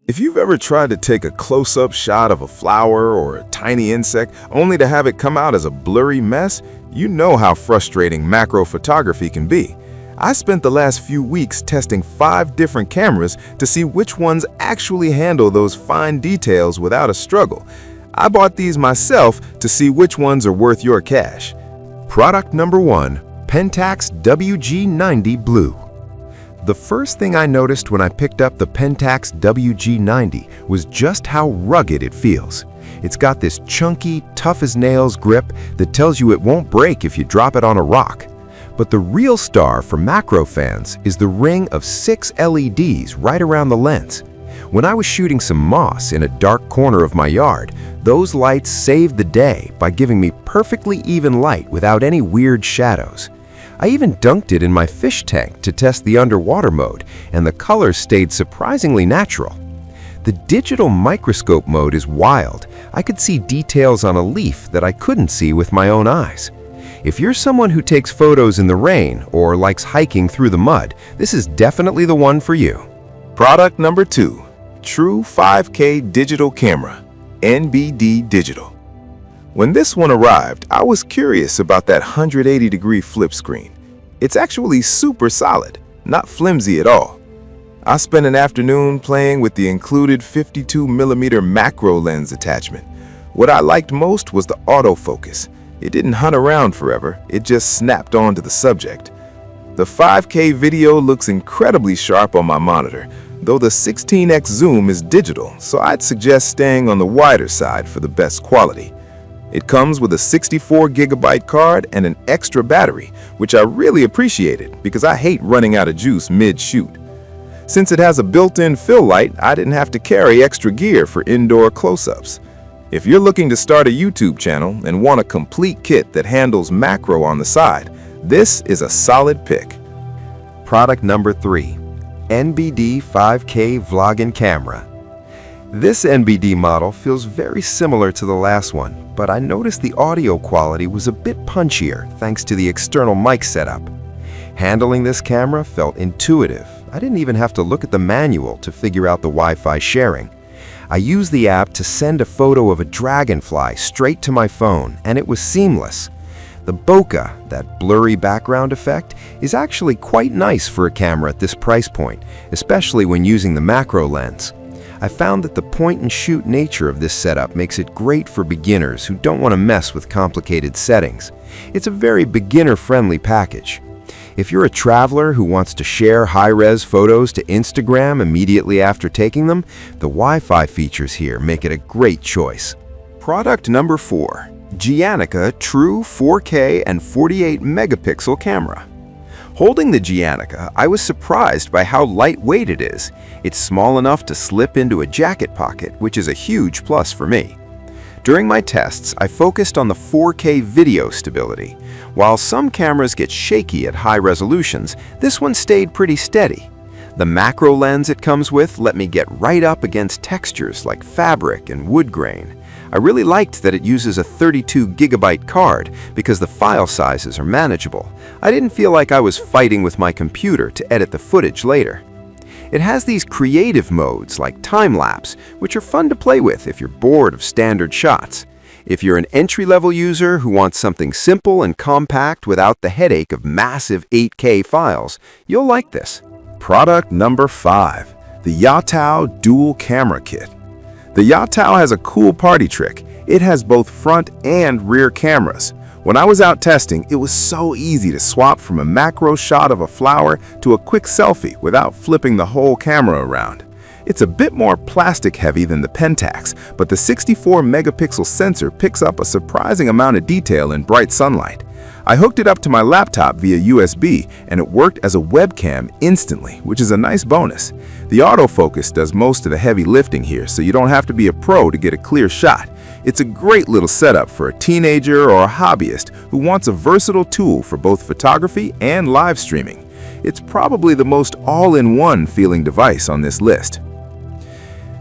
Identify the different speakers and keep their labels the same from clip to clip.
Speaker 1: If you've ever tried to take a close-up shot of a flower or a tiny insect only to have it come out as a blurry mess, you know how frustrating macro photography can be. I spent the last few weeks testing 5 different cameras to see which ones actually handle those fine details without a struggle. I bought these myself to see which ones are worth your cash. Product number 1, Pentax WG90 Blue. The first thing I noticed when I picked up the Pentax WG90 was just how rugged it feels. It's got this chunky, tough-as-nails grip that tells you it won't break if you drop it on a rock. But the real star for macro fans is the ring of 6 LEDs right around the lens. When I was shooting some moss in a dark corner of my yard, those lights saved the day by giving me perfectly even light without any weird shadows. I even dunked it in my fish tank to test the underwater mode, and the colors stayed surprisingly natural. The digital microscope mode is wild. I could see details on a leaf that I couldn't see with my own eyes. If you're someone who takes photos in the rain or likes hiking through the mud, this is definitely the one for you. Product number 2, True 5K Digital Camera, NBD Digital. When this one arrived, I was curious about that 180-degree flip screen. It's actually super solid, not flimsy at all. I spent an afternoon playing with the included 52mm macro lens attachment. What I liked most was the autofocus. It didn't hunt around forever, it just snapped onto the subject. The 5K video looks incredibly sharp on my monitor, though the 16x zoom is digital, so I'd suggest staying on the wider side for the best quality. It comes with a 64GB card and an extra battery, which I really appreciated because I hate running out of juice mid-shoot. Since it has a built-in fill light, I didn't have to carry extra gear for indoor close-ups. If you're looking to start a YouTube channel and want a complete kit that handles macro on the side, this is a solid pick. Product number 3, NBD 5K Vlogging Camera. This NBD model feels very similar to the last one, but I noticed the audio quality was a bit punchier thanks to the external mic setup. Handling this camera felt intuitive. I didn't even have to look at the manual to figure out the Wi-Fi sharing. I used the app to send a photo of a dragonfly straight to my phone, and it was seamless. The bokeh, that blurry background effect, is actually quite nice for a camera at this price point, especially when using the macro lens. I found that the point-and-shoot nature of this setup makes it great for beginners who don't want to mess with complicated settings. It's a very beginner-friendly package. If you're a traveler who wants to share high-res photos to Instagram immediately after taking them, the Wi-Fi features here make it a great choice. Product number 4, Giannaka True 4K and 48-megapixel Camera. Holding the Giannaka, I was surprised by how lightweight it is. It's small enough to slip into a jacket pocket, which is a huge plus for me. During my tests, I focused on the 4K video stability. While some cameras get shaky at high resolutions, this one stayed pretty steady. The macro lens it comes with let me get right up against textures like fabric and wood grain. I really liked that it uses a 32GB card because the file sizes are manageable. I didn't feel like I was fighting with my computer to edit the footage later. It has these creative modes like time-lapse, which are fun to play with if you're bored of standard shots. If you're an entry-level user who wants something simple and compact without the headache of massive 8K files, you'll like this. Product number 5, the Yatao Dual Camera Kit. The Yatao has a cool party trick. It has both front and rear cameras. When I was out testing, it was so easy to swap from a macro shot of a flower to a quick selfie without flipping the whole camera around. It's a bit more plastic heavy than the Pentax, but the 64-megapixel sensor picks up a surprising amount of detail in bright sunlight. I hooked it up to my laptop via USB, and it worked as a webcam instantly, which is a nice bonus. The autofocus does most of the heavy lifting here, so you don't have to be a pro to get a clear shot. It's a great little setup for a teenager or a hobbyist who wants a versatile tool for both photography and live streaming. It's probably the most all-in-one feeling device on this list.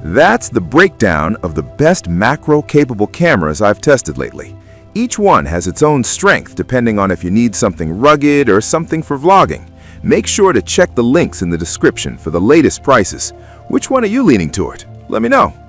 Speaker 1: That's the breakdown of the best macro-capable cameras I've tested lately. Each one has its own strength depending on if you need something rugged or something for vlogging. Make sure to check the links in the description for the latest prices. Which one are you leaning toward? let me know.